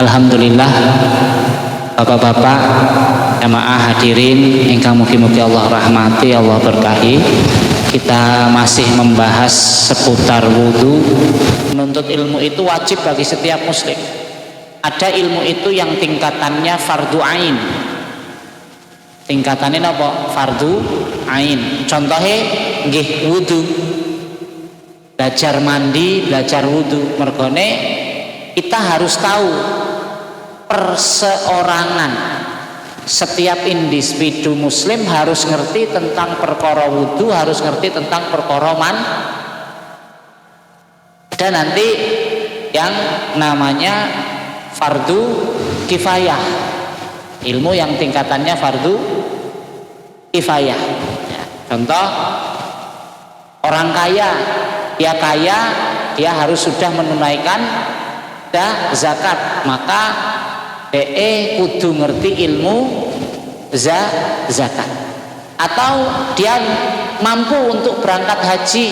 Alhamdulillah, bapak-bapak, jamaah hadirin ingkang mugi-mugi Allah rahmati, Allah berkahi. Kita masih membahas seputar wudhu. Menuntut ilmu itu wajib bagi setiap muslim. Ada ilmu itu yang tingkatannya fardu ain. Tingkatannya apa? Fardu ain. Contohnya nggih wudhu. Belajar mandi, belajar wudhu. Mergone kita harus tahu perseorangan, setiap individu muslim harus ngerti tentang perkara wudhu, harus ngerti tentang perkara dan nanti yang namanya fardu kifayah, ilmu yang tingkatannya fardu kifayah. Ya, contoh orang kaya, dia kaya, dia harus sudah menunaikan zakat, maka kudu ngerti ilmu zakat. Atau dia mampu untuk berangkat haji,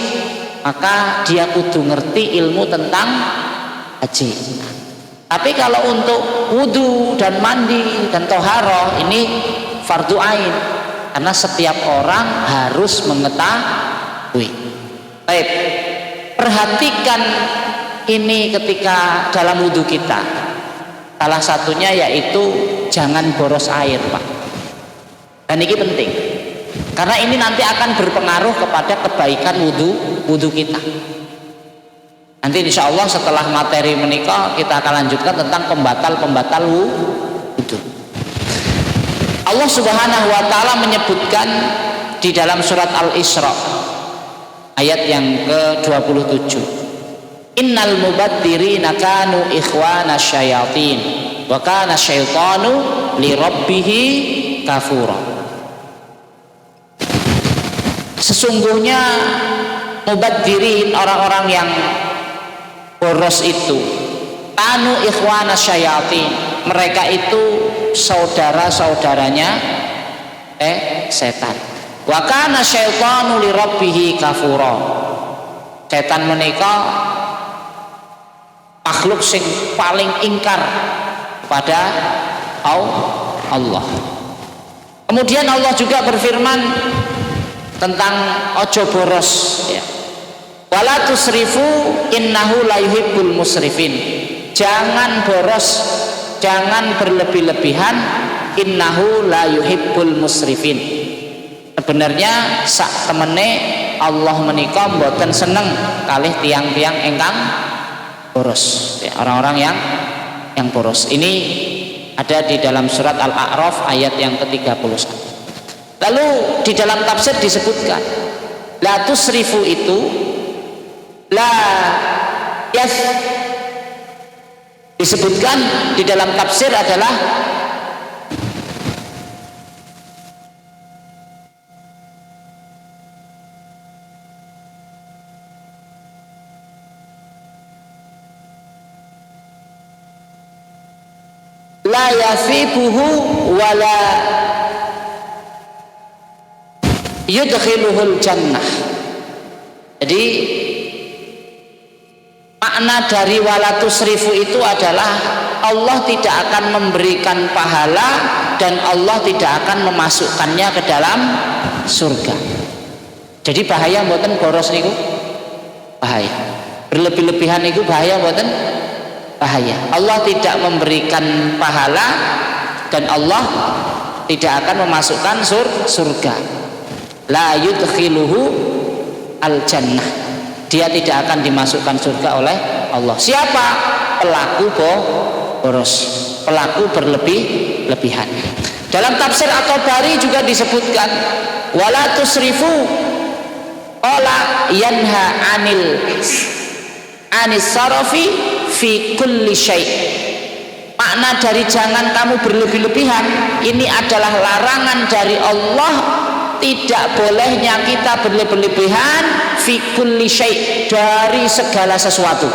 maka dia kudu ngerti ilmu tentang haji. Tapi kalau untuk wudu dan mandi dan toharoh ini fardu ain, karena setiap orang harus mengetahui. Baik, perhatikan ini ketika dalam wudu kita. Salah satunya yaitu jangan boros air, Pak. Dan ini penting, karena ini nanti akan berpengaruh kepada kebaikan wudu kita. Nanti insya Allah setelah materi menikah kita akan lanjutkan tentang pembatal wudu. Allah Subhanahu wa Ta'ala menyebutkan di dalam surat Al-Isra ayat yang ke-27. Innal mubadzirina kanu ikhwana syayatin wa kana syaitanu li rabbihi kafura. Sesungguhnya mubadzirin, orang-orang yang boros itu, kanu ikhwana syayatin, mereka itu saudara-saudaranya setan. Wa kana syaitanu li rabbihi kafura. Setan menikah makhluk sing paling ingkar pada Allah. Kemudian Allah juga berfirman tentang ojo boros, ya. Wala tusrifu innahu la yuhibbul musrifin. Jangan boros, jangan berlebih-lebihan, innahu la yuhibbul musrifin. Sebenarnya sak temene Allah menika mboten seneng kalih tiang-tiang ingkang boros, ya, orang-orang yang boros. Ini ada di dalam surat Al-A'raf ayat yang ke-31. Lalu di dalam tafsir disebutkan la tusrifu itu la yas, disebutkan di dalam tafsir adalah la yasibuhu wala yudkhiluhul jannah. Jadi makna dari wala tusrifu itu adalah Allah tidak akan memberikan pahala dan Allah tidak akan memasukkannya ke dalam surga. Jadi bahaya mboten boros niku? Bahaya. Berlebih-lebihan niku bahaya mboten? Bahaya. Allah tidak memberikan pahala dan Allah tidak akan memasukkan surga. La yudkhiluhu al jannah. Dia tidak akan dimasukkan surga oleh Allah. Siapa? Pelaku boros, pelaku berlebih-lebihan. Dalam tafsir At-Tabari juga disebutkan wala tusrifu qala yanha anis sarafi fi kulli syai'. Makna dari jangan kamu berlebih-lebihan ini adalah larangan dari Allah, tidak bolehnya kita berlebih-lebihan fi kulli syai', dari segala sesuatu.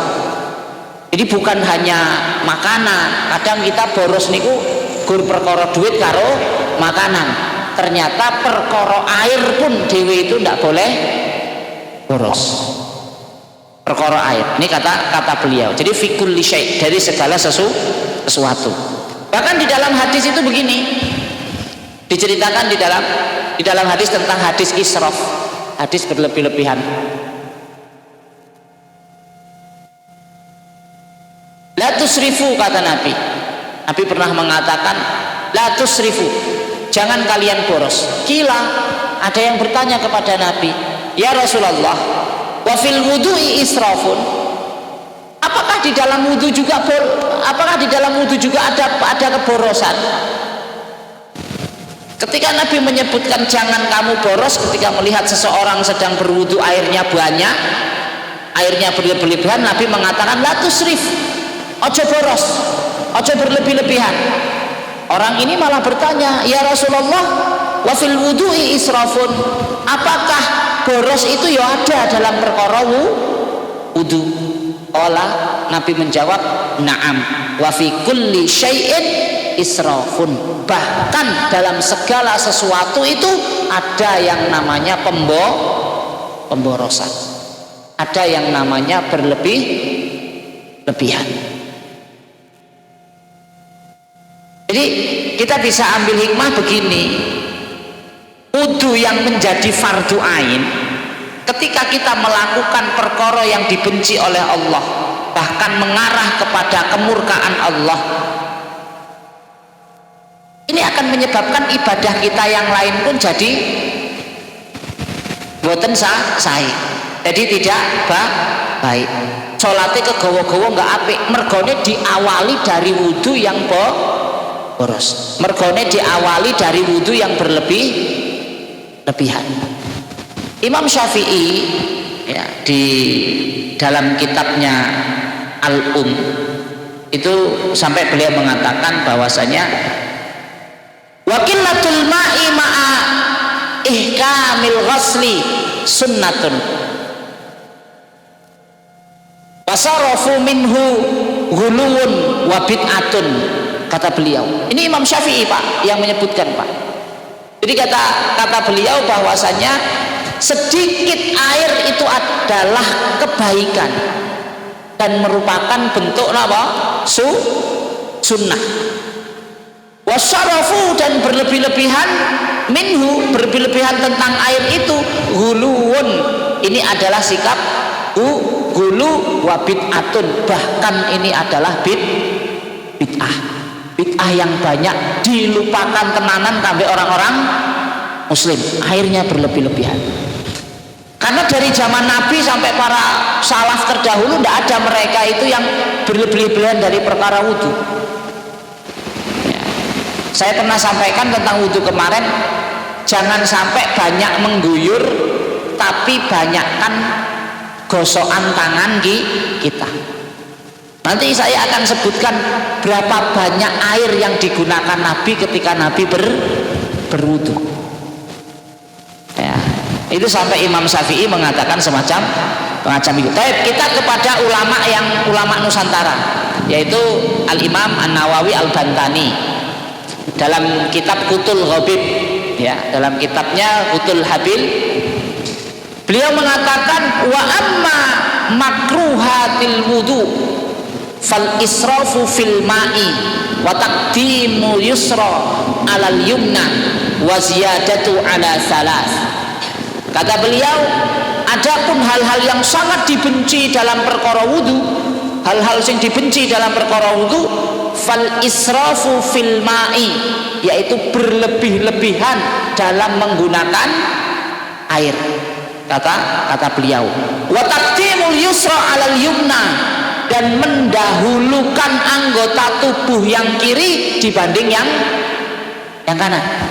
Jadi bukan hanya makanan, kadang kita boros niku gur perkara duit karo makanan, ternyata perkara air pun dewe itu ndak boleh boros. perkara air. Ini kata beliau. Jadi fi kulli syai', dari segala sesuatu. Bahkan di dalam hadis itu begini, diceritakan di dalam hadis tentang hadis israf, hadis berlebih-lebihan. La tusrifu, kata Nabi. Nabi pernah mengatakan la tusrifu, jangan kalian boros. Kila, ada yang bertanya kepada Nabi, ya Rasulullah, wa fil wudu'i israfun, apakah di dalam wudu juga ada keborosan? Ketika Nabi menyebutkan jangan kamu boros ketika melihat seseorang sedang berwudu airnya banyak, airnya berlebih-lebihan, Nabi mengatakan la tusrif, ojo boros, ojo berlebih-lebihan. Orang ini malah bertanya, ya Rasulullah, wa fil wudu'i israfun, apakah boros itu ya ada dalam perkara wudu? Qala, Nabi menjawab, na'am, wa fi kulli syai'in israfun, bahkan dalam segala sesuatu itu ada yang namanya pemborosan, ada yang namanya berlebih-lebihan. Jadi kita bisa ambil hikmah begini, wudu yang menjadi fardu ain, ketika kita melakukan perkara yang dibenci oleh Allah, bahkan mengarah kepada kemurkaan Allah, ini akan menyebabkan ibadah kita yang lain pun jadi boten sahih, jadi tidak baik. Salate kegawa-gawa nggak apik, mergone diawali dari wudu yang boros, mergone diawali dari wudu yang berlebih-lebihan. Imam Syafi'i ya, di dalam kitabnya Al-Um itu sampai beliau mengatakan bahwasanya wakilatul ma'i ma'a ihkamil ghasli sunnatun wasarafu minhu ghuluwun wa bid'atun, kata beliau. Ini Imam Syafi'i, Pak, yang menyebutkan, Pak. Jadi kata beliau bahwasanya sedikit air itu adalah kebaikan dan merupakan bentuk apa? Sunnah. Wasyarafu, dan berlebih-lebihan minhu, berlebih-lebihan tentang air itu ghuluwun, ini adalah sikap ghulu wa bid'atun, bahkan ini adalah bid'ah yang banyak dilupakan tenanan sampai orang-orang muslim, airnya berlebih-lebihan. Karena dari zaman Nabi sampai para salaf terdahulu tidak ada mereka itu yang berlebih-lebihan dari perkara wudhu ya. Saya pernah sampaikan tentang wudhu kemarin, jangan sampai banyak mengguyur tapi banyakkan gosokan tangan kita. Nanti saya akan sebutkan berapa banyak air yang digunakan Nabi ketika Nabi berwudu ya. Itu sampai Imam Syafi'i mengatakan semacam itu. Baik, kita kepada ulama Nusantara, yaitu Al-Imam An-Nawawi Al-Bantani dalam kitab Qutul Ghabib ya, dalam kitabnya Qutul Habil, beliau mengatakan wa amma makruhatil wudu fal israfu fil ma'i wa taqdimu yusra alal yumna wa ziyadatu ala salas. Kata beliau, adapun hal-hal yang sangat dibenci dalam perkara wudu, hal-hal yang dibenci dalam perkara wudu, fal israfu fil ma'i, yaitu berlebih-lebihan dalam menggunakan air. Kata beliau, wa taqdimul yusra alal yumna, dan mendahulukan anggota tubuh yang kiri dibanding yang kanan.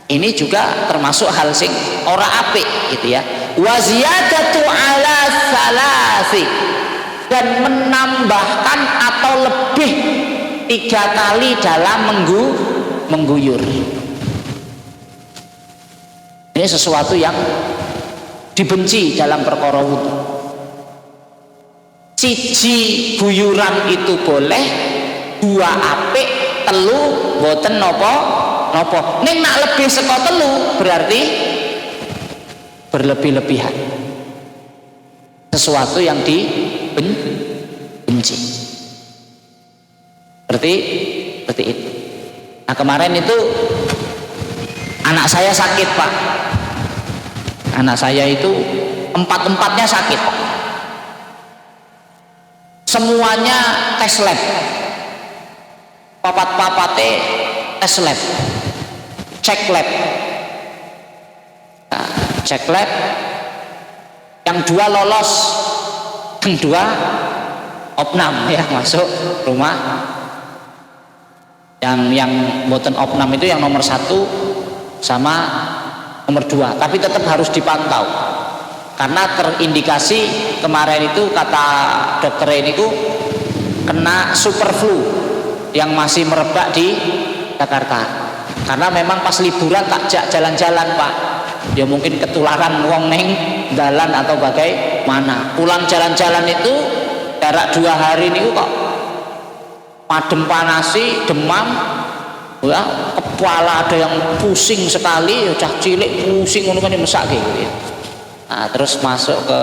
Ini juga termasuk hal sing ora apik gitu ya. Wa ziyadatu ala salasi, dan menambahkan atau lebih 3 kali dalam mengguyur. Ini sesuatu yang dibenci dalam perkara wudu. Siji guyuran itu boleh, 2 apik, 3 boten nopo. Ning nak lebih saka 3 berarti berlebih-lebihan. sesuatu yang dibenci. Seperti itu. Nah kemarin itu anak saya sakit Pak. Anak saya itu empat-empatnya sakit. Semuanya tes lab. Papat-papate tes lab. Cek lab. Nah, cek lab. Yang 2 lolos, yang 2 opnam ya masuk rumah. Yang boten opnam itu yang nomor 1 sama nomor 2, tapi tetap harus dipantau karena terindikasi kemarin itu kata dokter ini kena super flu yang masih merebak di Jakarta. Karena memang pas liburan takjak jalan-jalan Pak, ya mungkin ketularan wong neng dalan atau bagaimana. Pulang jalan-jalan itu jarak 2 hari ini kok madem panasi, demam, ya kepala ada yang pusing sekali, cah cilik pusing ngono kan dimesak gitu ya. Nah, terus masuk ke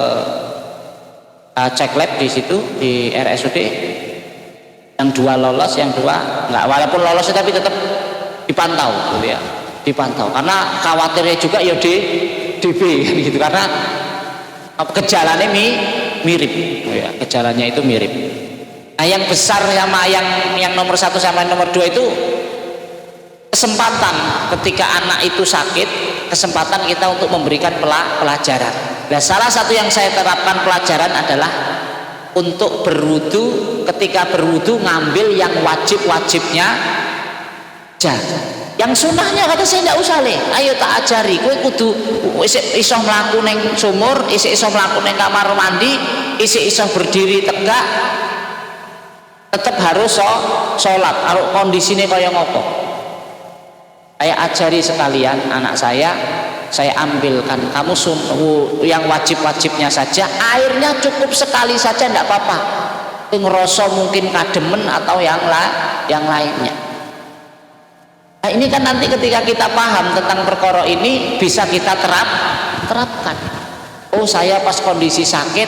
cek lab di situ di RSUD. Yang 2 lolos, yang 2 enggak, walaupun lolos tapi tetap dipantau gitu ya. Dipantau karena khawatirnya juga ya DB gitu karena gejalanya mirip ya, gejalanya itu mirip. Nah yang besar sama yang nomor 1 sama nomor 2 itu kesempatan ketika anak itu sakit, kesempatan kita untuk memberikan pelajaran. Nah salah satu yang saya terapkan pelajaran adalah untuk berwudu, ketika berwudu ngambil yang wajib-wajibnya aja. Yang sunahnya kata saya tidak usah le, ayo tak ajari, kowe kudu iso mlaku ning sumur, iso mlaku ning kamar mandi, iso berdiri tegak, tetap harus sholat, harus kondisinya kaya ngopo. Saya ajari sekalian anak saya ambilkan, kamu yang wajib-wajibnya saja, airnya cukup sekali saja tidak apa-apa, ngerasa mungkin kademen atau yang lainnya. Nah ini kan nanti ketika kita paham tentang perkara ini bisa kita terapkan. Oh saya pas kondisi sakit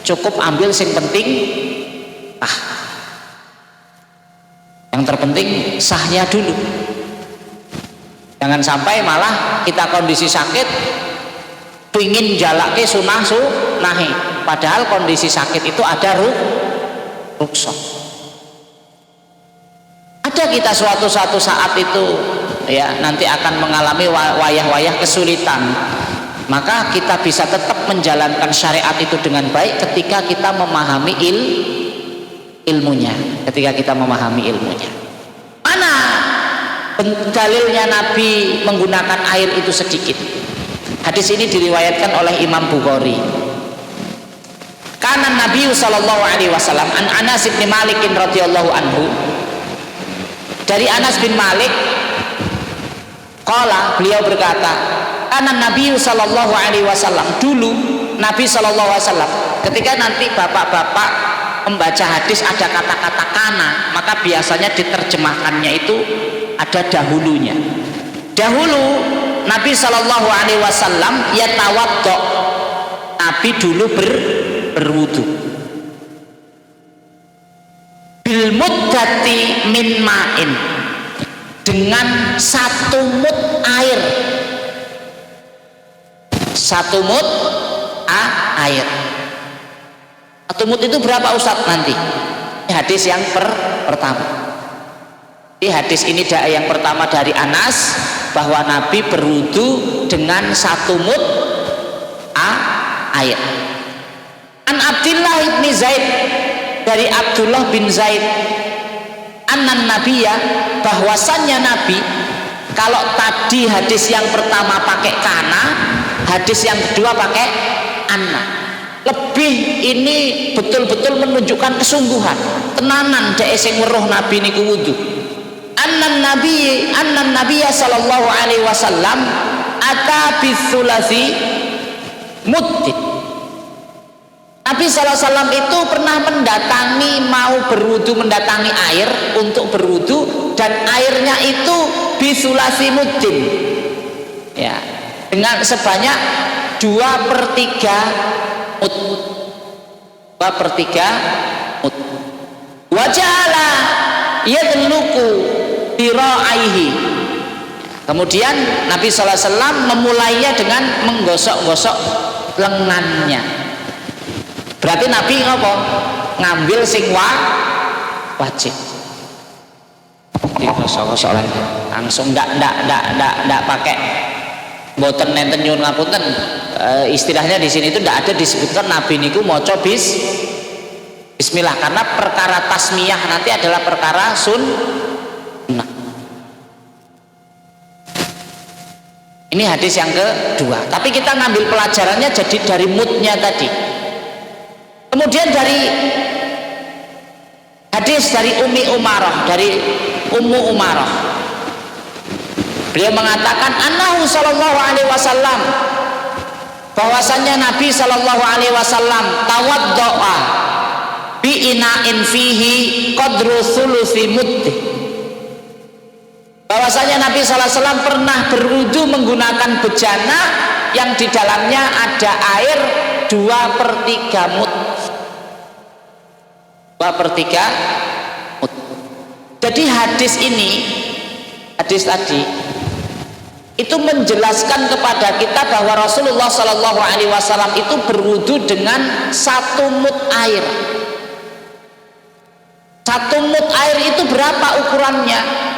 cukup ambil sing penting yang terpenting sahnya dulu. Jangan sampai malah kita kondisi sakit pingin jalake sunahi, padahal kondisi sakit itu ada rukshoh. Ada kita suatu saat itu ya nanti akan mengalami wayah-wayah kesulitan, maka kita bisa tetap menjalankan syariat itu dengan baik ketika kita memahami ilmunya. Mana dalilnya Nabi menggunakan air itu sedikit? Hadis ini diriwayatkan oleh Imam Bukhari. Kana Nabi sallallahu alaihi wasallam an Anas bin Malik radhiyallahu anhu, dari Anas bin Malik qala, beliau berkata, kana Nabi sallallahu alaihi wasallam, dulu Nabi sallallahu alaihi wasallam ketika nanti bapak-bapak membaca hadis ada kata-kata kana, maka biasanya diterjemahkannya itu ada dahulunya. Dahulu Nabi sallallahu alaihi wasallam yatawaddo, Nabi dulu berwudu bil muddati min ma'in, dengan 1 mud air. 1 mud air. 1 mud itu berapa Ustaz nanti? Ini hadis yang pertama. Di hadis ini yang pertama dari Anas bahwa Nabi berwudu dengan 1 mud air. An Abdullah bin Zaid, dari Abdullah bin Zaid, annan Nabiya, bahwasannya Nabi, kalau tadi hadis yang pertama pakai kana, hadis yang kedua pakai anna, lebih ini betul-betul menunjukkan kesungguhan tenanan dek sing weruh Nabi niku wudu. Annan Nabiya sallallahu alaihi wasallam ata bisulasi muddin. Nabi SAW itu pernah mau berwudu, mendatangi air untuk berwudu, dan airnya itu bisulasi muddin ya, dengan sebanyak 2/3 mut, 2/3 mut. Wajala yadluku dira'aihi. Kemudian Nabi sallallahu alaihi wasallam memulainya dengan menggosok-gosok lengannya. Berarti Nabi apa? Ngambil sing wajib. Digosok-gosok langsung ndak pakai mboten nenten nyuwun ngapunten. Istilahnya di sini itu ndak ada disebutkan Nabi niku maca bismillah, karena perkara tasmiyah nanti adalah perkara sunnah. Ini hadis yang kedua. Tapi kita ngambil pelajarannya jadi dari moodnya tadi. Kemudian dari hadis dari Ummu Umarah, beliau mengatakan annahu sallallahu alaihi wasallam, bahwasannya Nabi sallallahu alaihi wasallam tawaddoa bi ina'in fihi qadru thuluthi muddi. Bahwasanya Nabi sallallahu alaihi wasallam pernah berwudu menggunakan bejana yang di dalamnya ada air 2/3 mud. 2/3 mud. Jadi hadis tadi itu menjelaskan kepada kita bahwa Rasulullah sallallahu alaihi wasallam itu berwudu dengan 1 mud air. 1 mud air itu berapa ukurannya?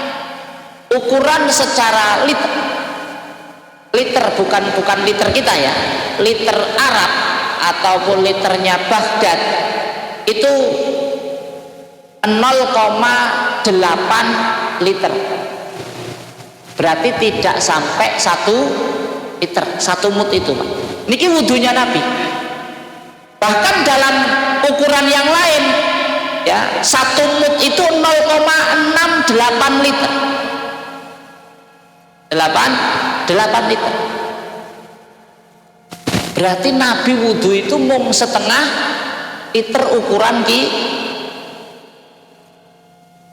Ukuran secara liter bukan liter kita ya, liter Arab ataupun liternya Baghdad itu 0,8 liter. Berarti tidak sampai 1 liter, 1 mud itu, Pak. Niki wudunya Nabi. Bahkan dalam ukuran yang lain ya, 1 mud itu 0,68 liter. 8 liter. Berarti Nabi wudu itu mung setengah liter ukuran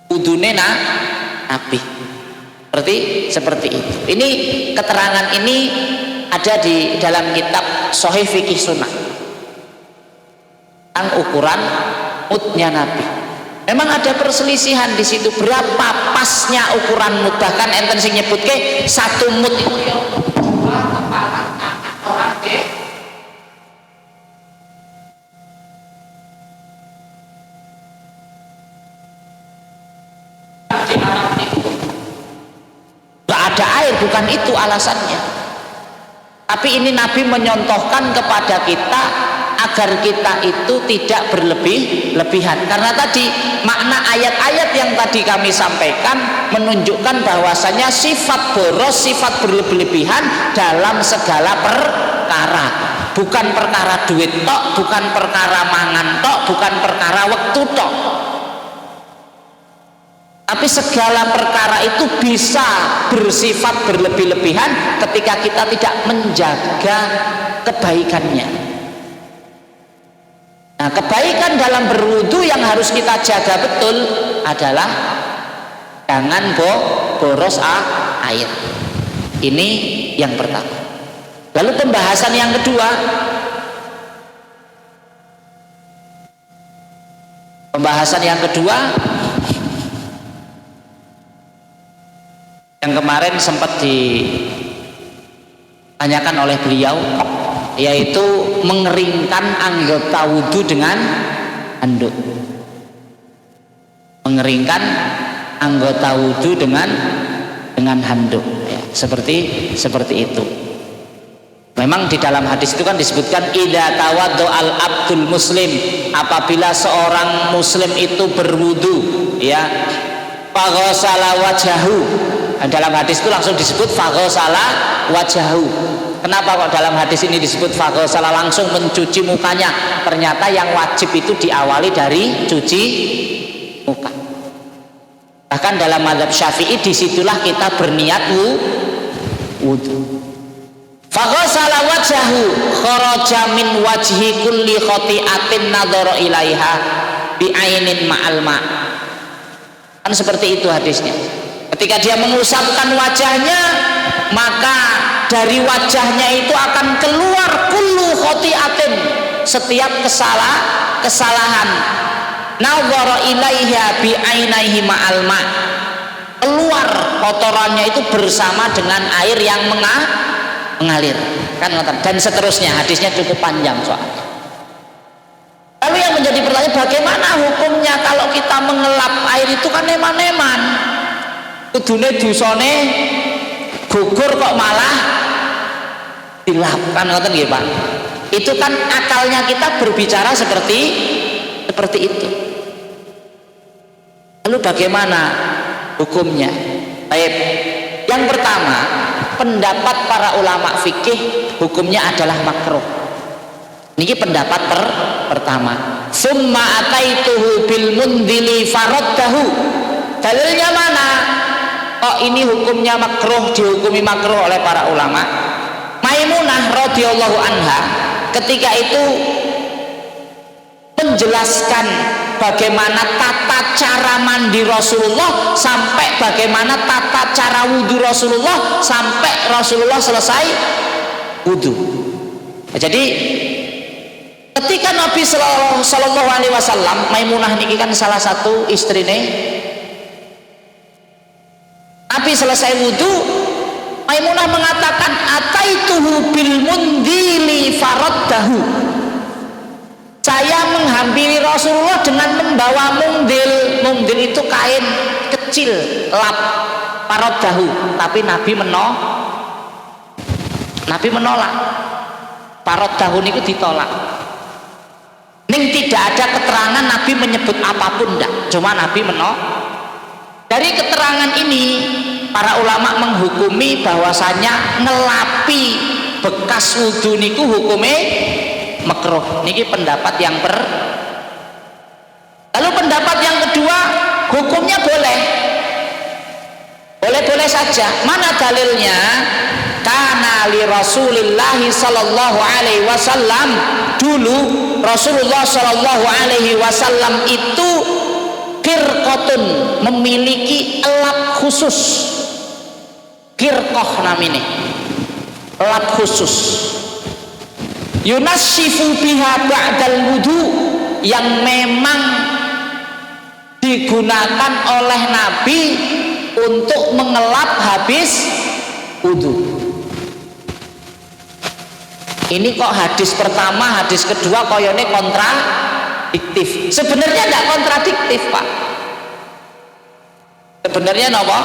wudune Nabi. Seperti itu. Ini keterangan ini ada di dalam kitab Sahih Fikih Sunnah tentang ukuran mudnya Nabi. Memang ada perselisihan di situ berapa pasnya ukuran mud. Bahkan enten sing nyebutke 1 mud itu ya orang nggak ada air, bukan itu alasannya. Tapi ini Nabi menyontohkan kepada kita agar kita itu tidak berlebihan. Karena tadi makna ayat-ayat yang tadi kami sampaikan menunjukkan bahwasanya sifat boros, sifat berlebihan dalam segala perkara. Bukan perkara duit tok, bukan perkara mangan tok, bukan perkara waktu tok. Tapi segala perkara itu bisa bersifat berlebihan ketika kita tidak menjaga kebaikannya. Nah, kebaikan dalam berwudu yang harus kita jaga betul adalah jangan boros air. Ini yang pertama. Lalu pembahasan yang kedua, yang kemarin sempat ditanyakan oleh beliau, yaitu mengeringkan anggota wudhu dengan handuk. Mengeringkan anggota wudhu dengan handuk ya, seperti itu. Memang di dalam hadis itu kan disebutkan idza tawaddo al abdul muslim, apabila seorang muslim itu berwudu ya, faghasala wajhahu. Dalam hadis itu langsung disebut faghasala wajhahu. Kenapa kok dalam hadis ini disebut faghasala, langsung mencuci mukanya? Ternyata yang wajib itu diawali dari cuci muka. Bahkan dalam mazhab Syafi'i disitulah kita berniat wudu. Faghasala wajhahu kharaja min wajhi kulli khati'atin nadhara ilaiha bi'ainin ma'al ma'. Kan seperti itu hadisnya. Ketika dia mengusapkan wajahnya, maka dari wajahnya itu akan keluar kullu khati'atin, setiap kesalahan nawara ilaiha bi ainaihi ma'al ma, keluar kotorannya itu bersama dengan air yang mengalir kan, dan seterusnya. Hadisnya cukup panjang soalnya. Lalu yang menjadi pertanyaan, bagaimana hukumnya kalau kita mengelap air itu? Kan eman-eman kudune dosane gugur kok malah dilap, kan ngoten nggih Pak. Itu kan akalnya kita berbicara seperti itu. Lalu bagaimana hukumnya? Baik, yang pertama, pendapat para ulama fikih hukumnya adalah makruh. Niki pendapat pertama. Summa ataituhu bil mundili faraddahu. Dalilnya mana? Oh, ini hukumnya makruh, dihukumi makruh oleh para ulama. Maimunah radhiyallahu anha ketika itu menjelaskan bagaimana tata cara mandi Rasulullah, sampai bagaimana tata cara wudhu Rasulullah sampai Rasulullah selesai wudhu. Jadi ketika Nabi Sallallahu Alaihi Wasallam, Maimunah niki kan salah satu istrine, Nabi selesai wudhu, Maimunah mengatakan ataituhu bil mundili faraddahu. Saya menghampiri Rasulullah dengan membawa mundil. Mundil itu kain kecil, lap, faraddahu, tapi Nabi menolak. Faraddahu niku ditolak. Ning tidak ada keterangan Nabi menyebut apapun ndak, cuma Nabi menolak. Dari keterangan ini para ulama menghukumi bahwasanya ngelapi bekas wudhu niku hukumnya makruh. Niki pendapat yang Lalu pendapat yang kedua, hukumnya boleh saja. Mana dalilnya? Kana li Rasulillahi sallallahu alaihi wasallam, dulu Rasulullah sallallahu alaihi wasallam itu kirqotun, memiliki elap khusus. Kirqoh namanya, elap khusus. Yunassifu biha ba'dal wudu, yang memang digunakan oleh Nabi untuk mengelap habis wudu. Ini kok hadis pertama, hadis kedua koyone kontradiktif. Sebenarnya tidak kontradiktif Pak. Sebenarnya apa?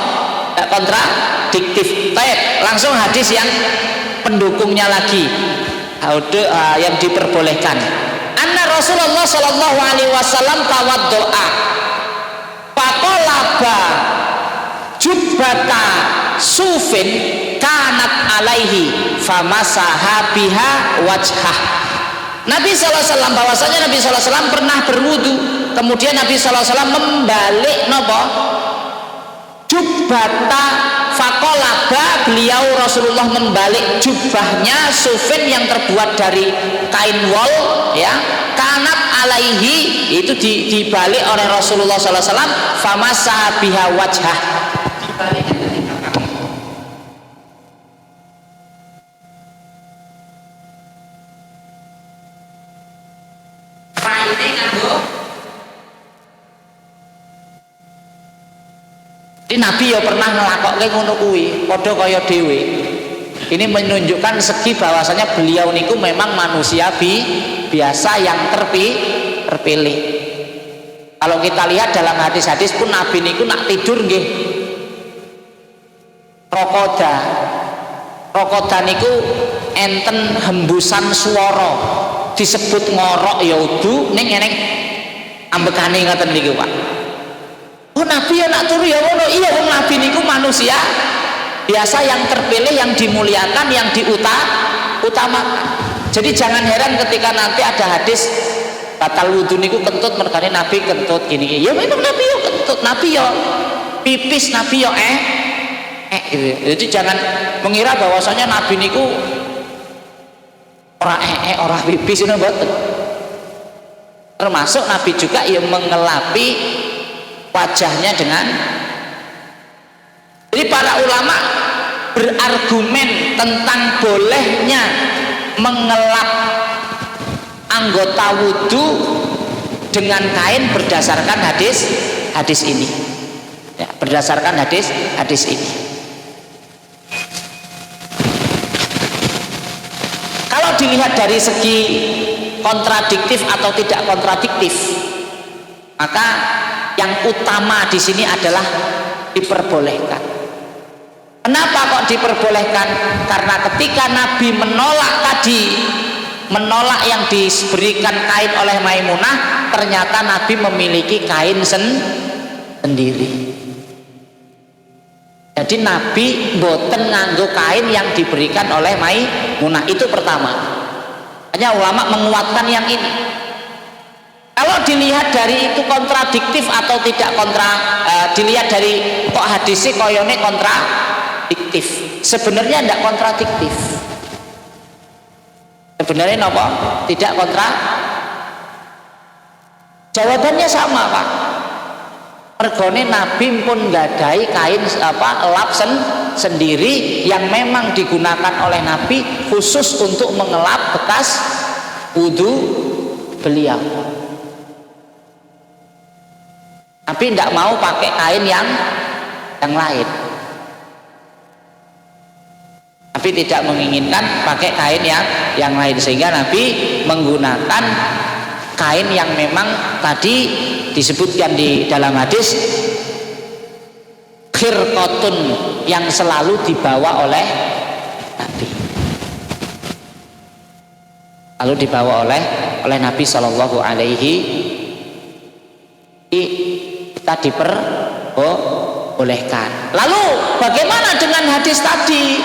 Tidak kontradiktif. Baik, langsung hadis yang pendukungnya lagi. Yang diperbolehkan. Anna Rasulullah sallallahu alaihi wasallam tawaddoa. Faqalaba jubbata sufin kanat alaihi famasaha biha wajhah. Nabi SAW, bahwasanya Nabi SAW pernah berwudu, kemudian Nabi SAW membalik nopo jubbata fakolaba, beliau Rasulullah membalik jubahnya sufin yang terbuat dari kain wol, ya, kanat alaihi, itu dibalik oleh Rasulullah SAW, famasaha biha wajhah, dibalik. Jadi Nabi ya pernah ngelakokke ngono kuwi, padha kaya dhewe. Ini menunjukkan segi bahwasanya beliau niku memang manusia biasa yang terpilih. Kalau kita lihat dalam hadis-hadis pun Nabi niku nak tidur nggih rokoda niku enten hembusan swara, disebut ngorok ya udu ning eneng ambekane ngoten niku Pak. Oh Nabi ya nak turu ya ngono. Iya, wong Nabi niku manusia biasa yang terpilih, yang dimuliakan, yang diutamakan. Jadi jangan heran ketika nanti ada hadis batal wudhu niku kentut, merkane Nabi kentut gini. Ya memang Nabi yo kentut, Nabi yo pipis, Nabi yo gitu. Jadi jangan mengira bahwasanya Nabi niku ora ora pipis ngono mboten. Termasuk Nabi juga yang mengelapi wajahnya dengan. Jadi para ulama berargumen tentang bolehnya mengelap anggota wudu dengan kain berdasarkan hadis ini. Ya, berdasarkan hadis ini. Kalau dilihat dari segi kontradiktif atau tidak kontradiktif, maka yang utama di sini adalah diperbolehkan. Kenapa kok diperbolehkan? Karena ketika Nabi menolak yang diberikan kain oleh Maimunah, ternyata Nabi memiliki kain sendiri. Jadi Nabi boten nganggo kain yang diberikan oleh Maimunah. Itu pertama. Hanya ulama menguatkan yang ini. Kalau dilihat dari itu kontradiktif atau tidak dilihat dari kok hadisnya koyone kontradiktif. Sebenarnya tidak kontradiktif. Sebenarnya apa? Tidak Jawabannya sama, Pak. Mergone Nabi pun gadai kain lap sendiri yang memang digunakan oleh Nabi khusus untuk mengelap bekas wudu beliau. Nabi tidak mau pakai kain yang lain. Nabi tidak menginginkan pakai kain yang lain, sehingga Nabi menggunakan kain yang memang tadi disebutkan di dalam hadis khirqatun, yang selalu dibawa oleh Nabi. Lalu dibawa oleh Nabi Shallallahu Alaihi kita diperbolehkan. Lalu bagaimana dengan hadis tadi?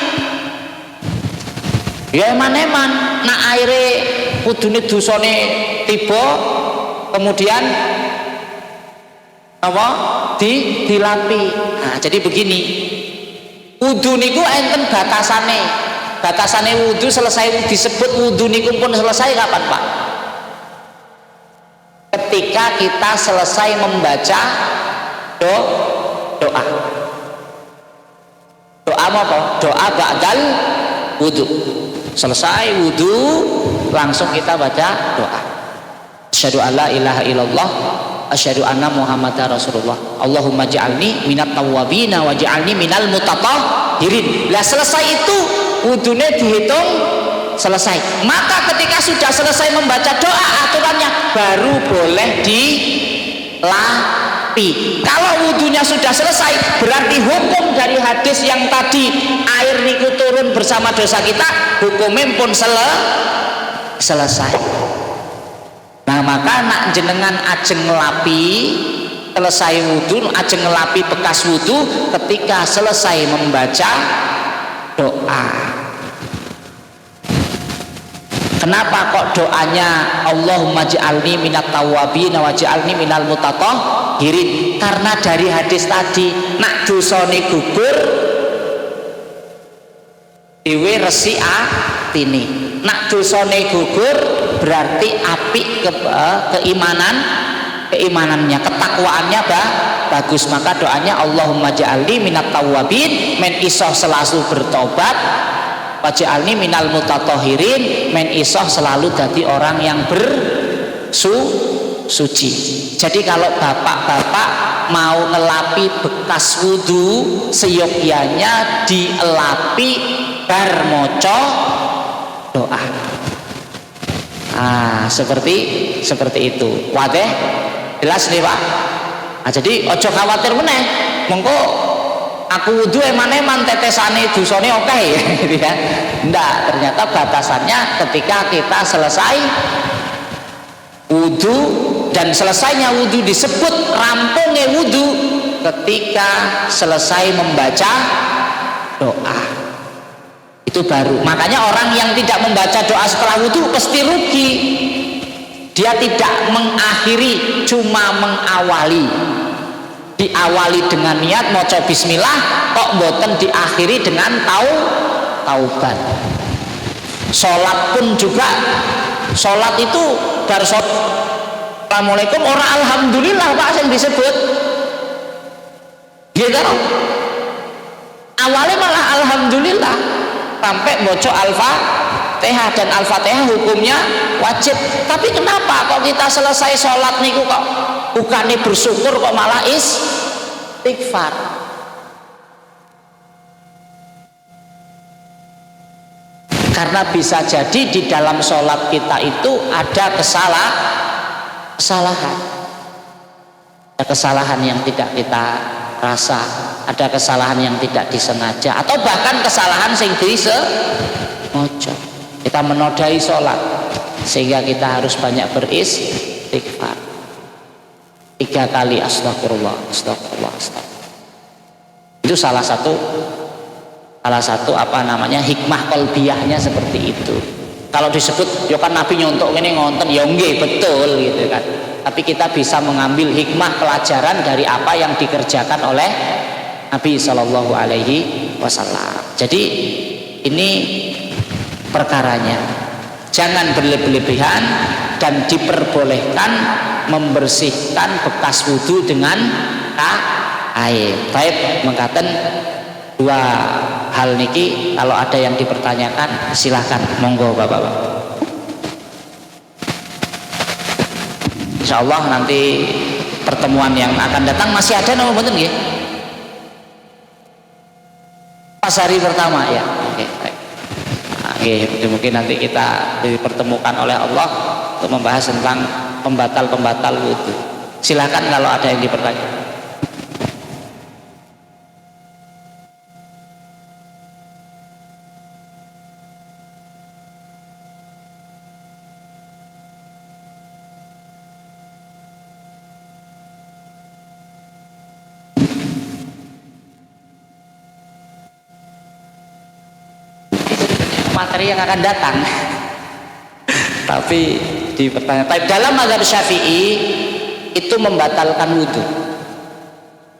Ya eman-eman nak aire kudune dosane tiba kemudian apa? Dilapi. Nah, jadi begini. Wudu niku enten batasane. Batasane wudu selesai disebut wudu niku pun selesai kapan, Pak? Ketika kita selesai membaca doa. Doa apa? Doa ba'dal wudu. Selesai wudu langsung kita baca doa. Asyhadu alla ilaha illallah, asyhadu anna muhammadar rasulullah. Allahumma ja'alni minat tawwabin wa ja'alni minal mutatahhirin. Lah selesai itu wudunya dihitung selesai. Maka ketika sudah selesai membaca doa, aturannya baru boleh dilapi. Kalau wudunya sudah selesai, berarti hukum dari hadis yang tadi air niku turun bersama dosa kita, hukumnya pun selesai. Nah, maka nak jenengan ajeng ngelapi selesai wudu, ajeng ngelapi bekas wudu ketika selesai membaca doa. Kenapa kok doanya Allahumma ja'alni minat tawwabin wa ja'alni minal mutatahhirin? Karena dari hadis tadi nak dosane gugur dhewe resi atine. Nak dosane gugur berarti apik keimanannya, ketakwaannya bagus. Maka doanya Allahumma ja'alni minat tawwabin, men isoh selalu bertobat, waj'alni minal mutatahhirin, men isoh selalu jadi orang yang bersuci. Jadi kalau bapak-bapak mau ngelapi bekas wudu, seyogyanya dielapi bar moco doa. Nah, seperti itu. Wadeh jelas nih, Pak. Nah, jadi ojo khawatir meneh. Mengko aku wudu eman-eman tetesane dosane oke gitu ya. Enggak, ternyata batasannya ketika kita selesai wudu, dan selesainya wudu disebut rampungnya wudu ketika selesai membaca doa. Itu baru. Makanya orang yang tidak membaca doa setelah wudu pasti rugi. Dia tidak mengakhiri, cuma mengawali. Diawali dengan niat maca bismillah, kok mboten diakhiri dengan taubat. Sholat pun juga, sholat itu bar assalamualaikum orang alhamdulillah Pak yang disebut gitu. Awalnya malah alhamdulillah sampai maca Fatihah, dan Al-Fatihah hukumnya wajib. Tapi kenapa kok kita selesai sholat niku kok bukannya bersyukur kok malah istighfar? Karena bisa jadi di dalam sholat kita itu ada kesalahan, ada kesalahan yang tidak kita rasa, ada kesalahan yang tidak disengaja, atau bahkan kesalahan sing disengaja. Kita menodai sholat sehingga kita harus banyak beristighfar 3 kali astagfirullah, astagfirullah, astagfirullah. Itu salah satu hikmah qalbiyahnya seperti itu. Kalau disebut yo kan Nabi nyontok ini ngonten, ya nggih betul gitu kan. Tapi kita bisa mengambil hikmah pelajaran dari apa yang dikerjakan oleh Nabi Shallallahu Alaihi Wasallam. Jadi ini perkaranya, jangan berlebihan dan diperbolehkan membersihkan bekas wudhu dengan air. Baik, mengatakan 2 hal niki, kalau ada yang dipertanyakan silahkan, monggo bapak-bapak. Insya Allah nanti pertemuan yang akan datang masih ada nama betul nggih? Pas hari pertama ya. Oke, baik. Mungkin nanti kita dipertemukan oleh Allah untuk membahas tentang pembatal wudhu. Silahkan kalau ada yang dipertanyakan. Materi yang akan datang. Tapi di pertanyaan dalam mazhab Syafi'i itu membatalkan wudhu.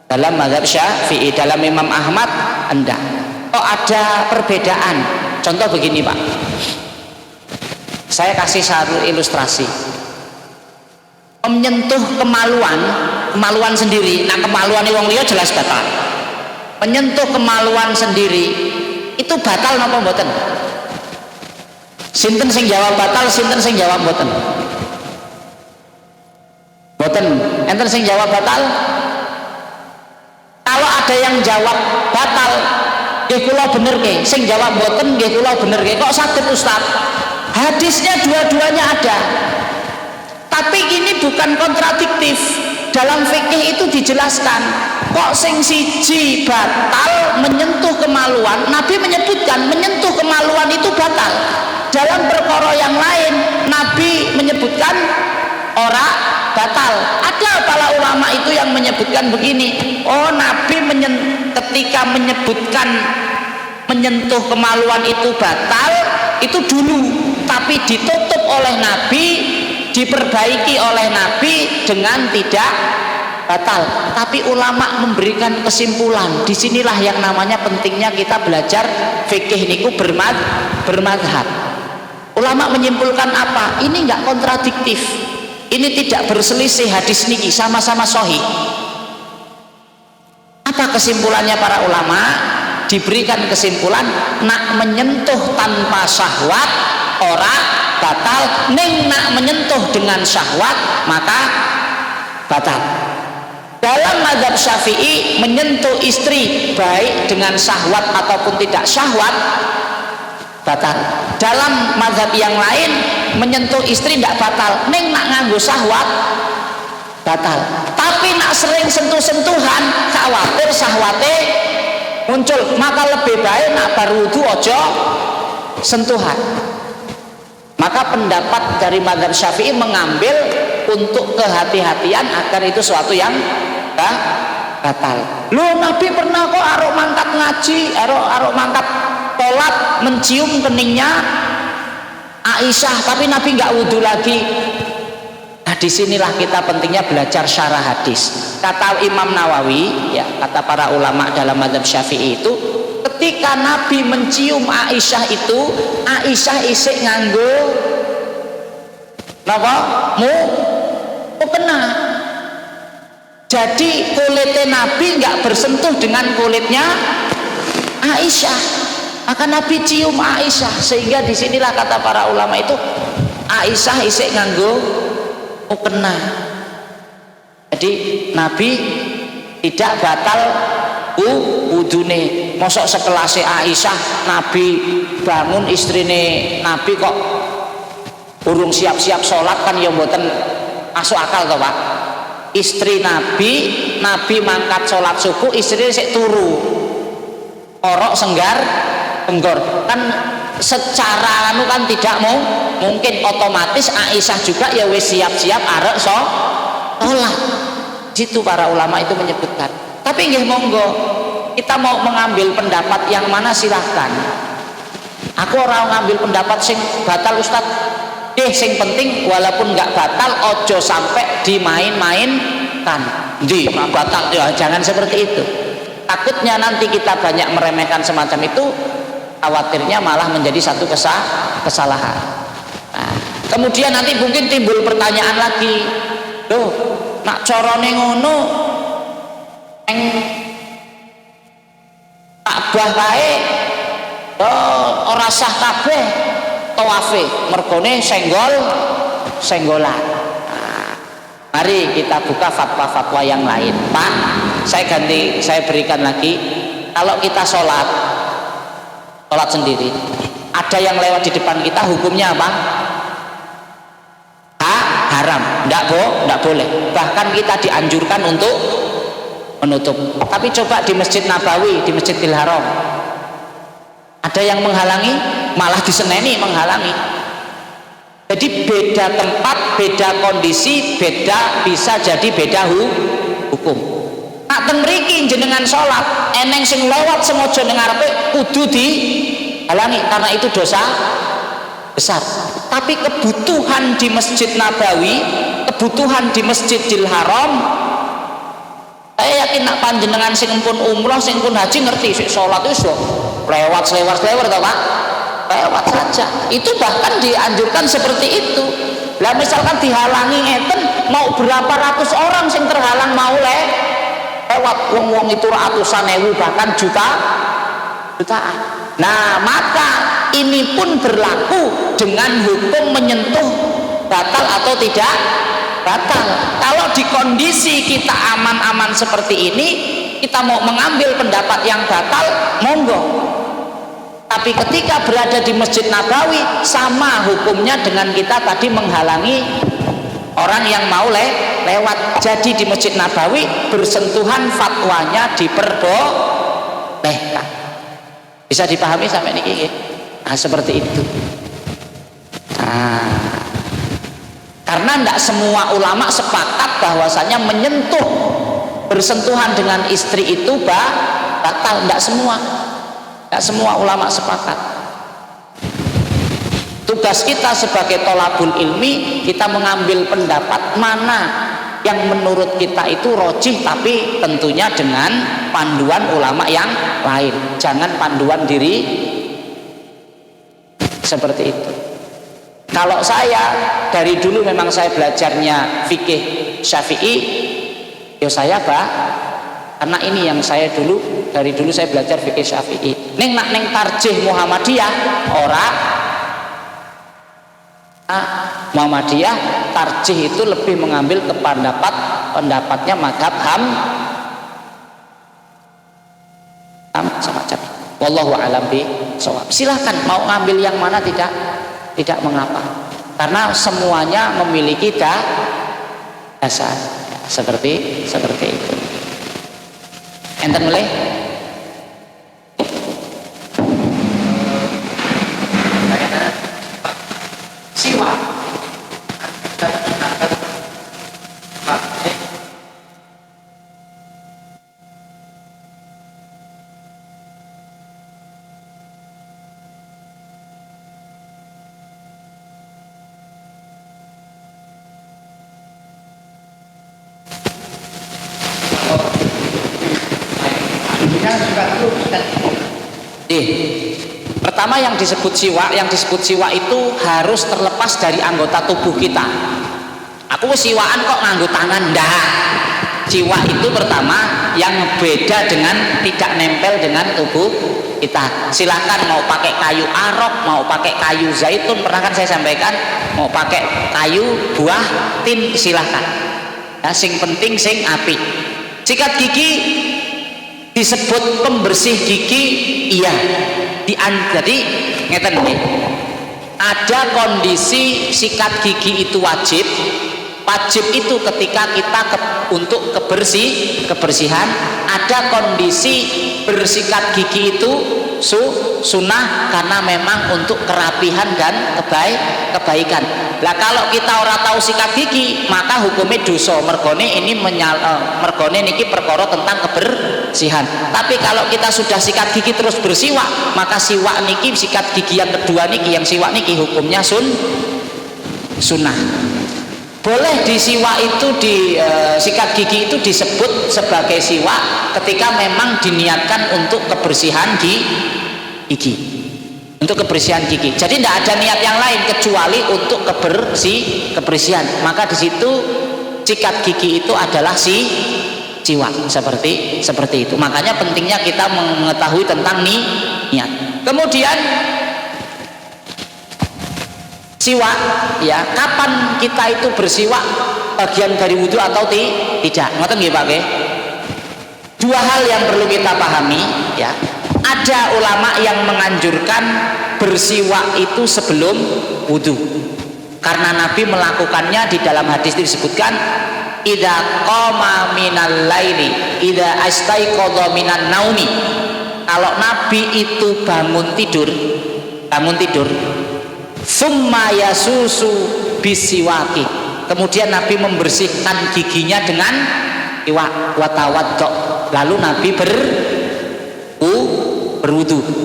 Dalam mazhab Syafi'i, dalam Imam Ahmad enggak. Oh, ada perbedaan. Contoh begini Pak, saya kasih satu ilustrasi. Menyentuh kemaluan sendiri. Nah, kemaluan wong liya jelas batal. Menyentuh kemaluan sendiri itu batal napa mboten? Sinten sing jawab batal, sinten sing jawab mboten? Mboten. Enten sing jawab batal? Kalau ada yang jawab batal, nggih kula benerke. Sing jawab mboten nggih kula benerke. Kok saged Ustaz? Hadisnya dua-duanya ada. Tapi ini bukan kontradiktif. Dalam fikih itu dijelaskan. Kok sing siji batal menyentuh kemaluan, Nabi menyebutkan menyentuh kemaluan itu batal. Dalam perkara yang lain Nabi menyebutkan ora batal. Ada para ulama itu yang menyebutkan begini, oh Nabi ketika menyebutkan menyentuh kemaluan itu batal itu dulu, tapi ditutup oleh Nabi, diperbaiki oleh Nabi dengan tidak batal. Tapi ulama memberikan kesimpulan. Disinilah yang namanya pentingnya kita belajar fikih niku bermadhab. Ulama menyimpulkan apa? Ini enggak kontradiktif. Ini tidak berselisih, hadis niki sama-sama sahih. Apa kesimpulannya para ulama? Diberikan kesimpulan nak menyentuh tanpa syahwat ora batal, ning nak menyentuh dengan syahwat maka batal. Dalam mazhab Syafi'i menyentuh istri baik dengan syahwat ataupun tidak syahwat batal. Dalam mazhab yang lain menyentuh istri tidak batal, ning nak nganggo syahwat batal. Tapi nak sering sentuh-sentuhan khawatir syahwate muncul, maka lebih baik nak baru wudu ojo sentuhan. Maka pendapat dari mazhab Syafi'i mengambil untuk kehati-hatian agar itu suatu yang batal. Loh, Nabi pernah kok arok mangkat ngaji, arok mangkat sholat mencium keningnya Aisyah, tapi Nabi nggak wudhu lagi. Nah, disinilah kita pentingnya belajar syarah hadis. Kata Imam Nawawi, ya, kata para ulama dalam mazhab Syafi'i itu, ketika Nabi mencium Aisyah itu, Aisyah isik nganggo napa? Mukena. Jadi kulitnya Nabi nggak bersentuh dengan kulitnya Aisyah. maka Nabi cium Aisyah, sehingga disinilah kata para ulama itu Aisyah isik nganggo mukena. Jadi Nabi tidak batal wudune. Mosok sekelas Aisyah Nabi bangun istrine Nabi kok urung siap-siap sholat, kan ya mboten masuk akal toh Pak. Istri Nabi mangkat sholat subuh, istrinya sik turu orok senggar tenggor, kan secara anu kan tidak mungkin, otomatis Aisyah juga ya wis siap-siap arek sholat. Situ para ulama itu menyebutkan. Tapi nggih monggo, kita mau mengambil pendapat yang mana silahkan. Aku orang ngambil pendapat sing batal Ustaz. Sing penting walaupun nggak batal ojo sampai dimain-mainkan. Di batal ya jangan seperti itu. Takutnya nanti kita banyak meremehkan semacam itu, khawatirnya malah menjadi satu kesalahan. Nah, kemudian nanti mungkin timbul pertanyaan lagi, loh nak corone ngono eng Ka'bah kae ora sah kabeh tawafe, mergone senggolan. Nah, mari kita buka fatwa-fatwa yang lain. Pak, saya berikan lagi, kalau kita sholat sendiri, ada yang lewat di depan kita, hukumnya apa? Haram, enggak boleh. Bahkan kita dianjurkan untuk menutup. Tapi coba di Masjid Nabawi, di Masjidil Haram, ada yang menghalangi, malah diseneni menghalangi. Jadi beda tempat, beda kondisi, bisa jadi beda hukum. Nak teng mriki jenengan sholat, eneng sing lewat sengaja ning ngarepe kudu dihalangi, karena itu dosa besar. Tapi kebutuhan di Masjid Nabawi, kebutuhan di Masjidil Haram, saya yakin nak panjenengan sing pun umroh, sing pun haji ngerti, sing sholat itu lewat toh Pak, lewat saja. Itu bahkan dianjurkan seperti itu. Lah misalkan dihalangi ngeten, mau berapa ratus orang sing terhalang mau lewat, wong itu ratusan ewu bahkan jutaan. Nah maka ini pun berlaku dengan hukum menyentuh batal atau tidak batal. Kalau di kondisi kita aman-aman seperti ini, kita mau mengambil pendapat yang batal, monggo. Tapi ketika berada di Masjid Nabawi, sama hukumnya dengan kita tadi menghalangi orang yang mau lewat. Jadi di Masjid Nabawi bersentuhan, fatwanya diperbolehkan. Bisa dipahami sampai ini? Nah seperti itu. Nah, karena tidak semua ulama sepakat bahwasanya menyentuh, bersentuhan dengan istri itu batal. Tidak semua ulama sepakat. Tugas kita sebagai tholabul ilmi, kita mengambil pendapat mana yang menurut kita itu rojih, tapi tentunya dengan panduan ulama yang lain, jangan panduan diri seperti itu. Kalau saya dari dulu memang saya belajarnya fikih Syafi'i, ya saya karena ini yang saya dari dulu saya belajar fikih Syafi'i. Neng tarjih Muhammadiyah ora. Muhammadiyah tarjih itu lebih mengambil ke pendapatnya mazhab semacam. Wallahu a'lam bishawab. Silahkan mau ngambil yang mana tidak mengapa. Karena semuanya memiliki dasar seperti itu. Enten mulai. Siwa. Pertama yang disebut siwa itu harus terlepas dari anggota tubuh kita. Aku siwaan kok nganggo tangan, ndak. Siwak itu pertama yang beda dengan tidak nempel dengan tubuh kita. Silahkan mau pakai kayu arok, mau pakai kayu zaitun, pernah kan saya sampaikan, mau pakai kayu buah tin, silahkan ya, sing penting sing api. Sikat gigi disebut pembersih gigi, iya. Jadi ngeten nih, ada kondisi sikat gigi itu wajib itu ketika kita untuk kebersihan. Ada kondisi bersikat gigi itu sunnah karena memang untuk kerapihan dan kebaikan. Lah kalau kita ora tahu sikat gigi, maka hukumnya dosa. Mergone niki perkara tentang kebersihan. Tapi kalau kita sudah sikat gigi terus bersiwak, maka siwak niki, sikat gigi yang kedua niki, yang siwak niki hukumnya sunnah. Boleh di siwak itu, di sikat gigi itu disebut sebagai siwak ketika memang diniatkan untuk kebersihan gigi, untuk kebersihan gigi. Jadi tidak ada niat yang lain kecuali untuk kebersihan. Maka di situ sikat gigi itu adalah siwak, seperti itu. Makanya pentingnya kita mengetahui tentang niat. Kemudian siwak, ya, kapan kita itu bersiwak, bagian dari wudhu atau tidak? Ngoten nggih Pak nggih. Dua hal yang perlu kita pahami, ya. Ada ulama yang menganjurkan bersiwak itu sebelum wudhu, karena Nabi melakukannya. Di dalam hadis disebutkan, idza qama minal laili idza astaiqadha minan naumi. Kalau Nabi itu bangun tidur, summa yasusu bisiwaki, kemudian Nabi membersihkan giginya dengan iwak watawaddo, lalu Nabi berwudu.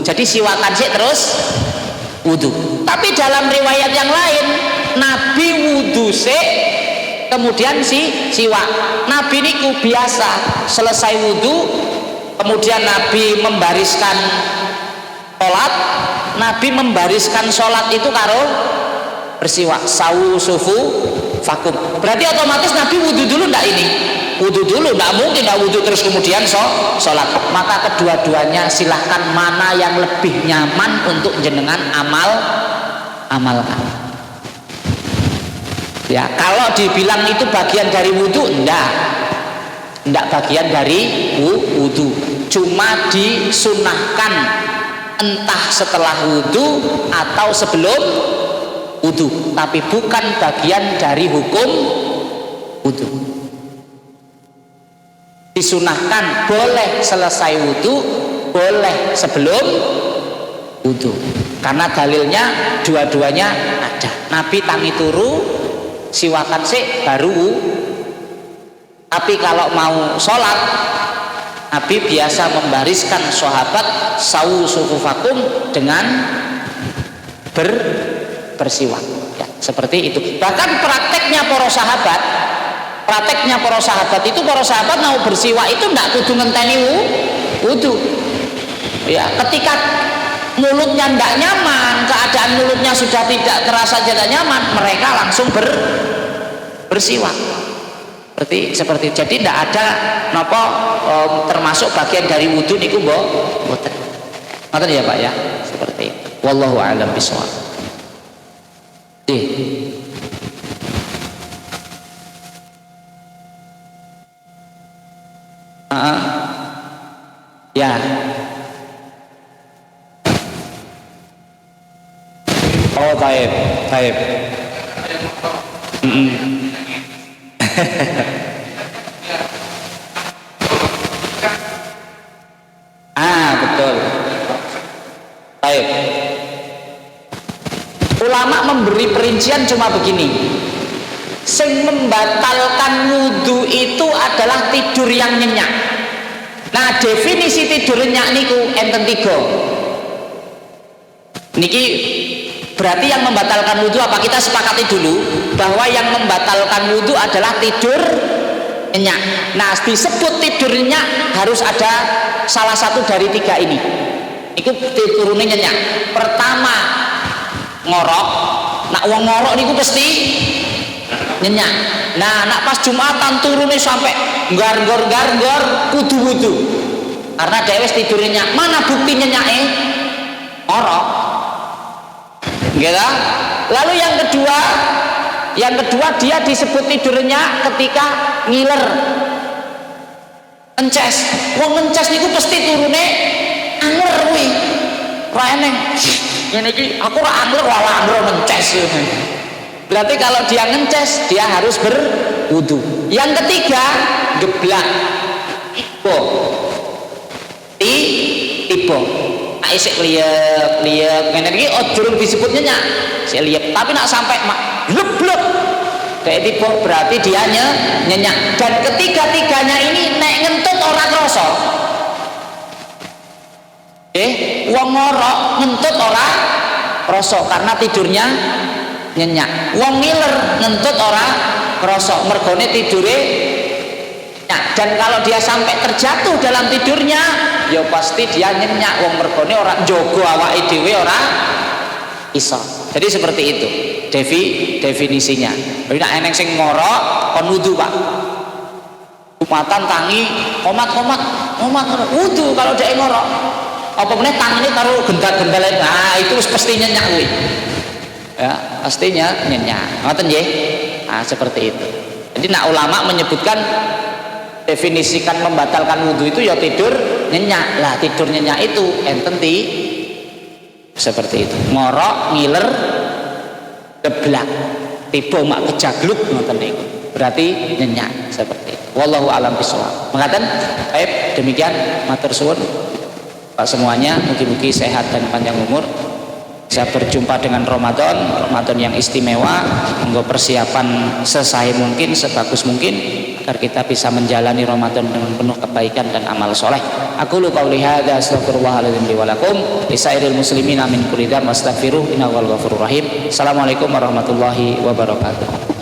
Jadi siwakan sih terus wudu. Tapi dalam riwayat yang lain, Nabi wudu sih kemudian siwak. Nabi niku biasa selesai wudu, kemudian Nabi membariskan sholat. Nabi membariskan sholat itu karo bersiwak, sawu sufu vakum. Berarti otomatis Nabi wudhu dulu ndak ini? Wudhu dulu, ndak mungkin ndak wudhu terus kemudian sholat. Maka kedua-duanya silahkan mana yang lebih nyaman untuk jenengan amalkan. Ya, kalau dibilang itu bagian dari wudhu, ndak bagian dari wudhu. Cuma disunahkan entah setelah wudhu atau sebelum wudhu, tapi bukan bagian dari hukum wudhu. Disunahkan boleh selesai wudhu, boleh sebelum wudhu, karena dalilnya dua-duanya ada. Nabi tangi turu siwakan sik baru. Tapi kalau mau sholat, Nabi biasa membariskan sahabat sawu sufufakum dengan bersiwak, ya, seperti itu. Bahkan prakteknya para sahabat itu, para sahabat mau bersiwak itu tidak kudu ngenteni wudu. Ya, ketika mulutnya tidak nyaman, keadaan mulutnya sudah tidak terasa tidak nyaman, mereka langsung bersiwak. Seperti jadi tidak ada napa termasuk bagian dari wudhu niku mboten. Ngoten ya Pak ya, seperti itu. Wallahu a'lam bishawab. Ya. Oh, taib. Betul. Baik. Ulama memberi perincian cuma begini. Sing membatalkan wudhu itu adalah tidur yang nyenyak. Nah, definisi tidur nyenyak niku enten 3. Niki berarti yang membatalkan wudhu apa? Kita sepakati dulu bahwa yang membatalkan wudhu adalah tidur nyenyak. Nah, disebut tidur nyenyak harus ada salah satu dari 3 ini. Iku tidurnya nyenyak. Pertama, ngorok. Nak wong ngorok niku pasti nyenyak. Nah, nak pas Jumatan turunnya sampai gargor kudu wudu. Karena dewes tidur nyenyak. Mana bukti nyenyake? Orok. Gitu. Lalu yang kedua dia disebut tidurnya ketika ngiler. Ngences. Wong ngences niku pasti turune anger kuwi. Ora eneng. Ngene iki aku ora anger wae anger ngences. Berarti kalau dia ngences dia harus berwudu. Yang ketiga geblak. Tiba. Nek isik liep ngene iki durung disebut nyenyak. Sik liep, tapi nak sampai blek kayak tiba berarti dia nyenyak. Dan ketiga-tiganya ini nek ngentut ora krasa. Wong ngorok ngentut ora krasa karena tidurnya nyenyak. Wong ngiler ngentut ora krasa mergone tidure nyenyak. Dan kalau dia sampai terjatuh dalam tidurnya ya pasti dia nyenyak. Wong mergone ora njogo awake dhewe ora iso. Jadi seperti itu definisinya. Jadi nek eneng sing ngorok kon wudu, Pak. Jumatan tangi komat wudu kalau dhek ngorok. Apa meneh tangine karo gendal-gendal. Nah, itu pasti nyenyak kuwi. Ya, pastinya nyenyak. Ngoten nggih? Nah, seperti itu. Jadi nak ulama menyebutkan definisikan membatalkan wudu itu ya tidur nyenyak. Lah tidur nyenyak itu enten seperti itu. Ngorok, ngiler, geblak, tiba mak kejagluk ngoten niku. Berarti nyenyak seperti itu. Wallahu a'lam bishawab. Mengatakan, baik demikian matur suwun Pak semuanya, mugi-mugi sehat dan panjang umur. Bisa berjumpa dengan Ramadan yang istimewa. Monggo persiapan sesai mungkin, sebagus mungkin agar kita bisa menjalani Ramadan dengan penuh kebaikan dan amal soleh. Aku lu qauli hadza astaghfirullahaladzim li wa lakum lisairil muslimin min kulli dzam wastaghfiruh innahu ghafurur rahim. Assalamualaikum warahmatullahi wabarakatuh.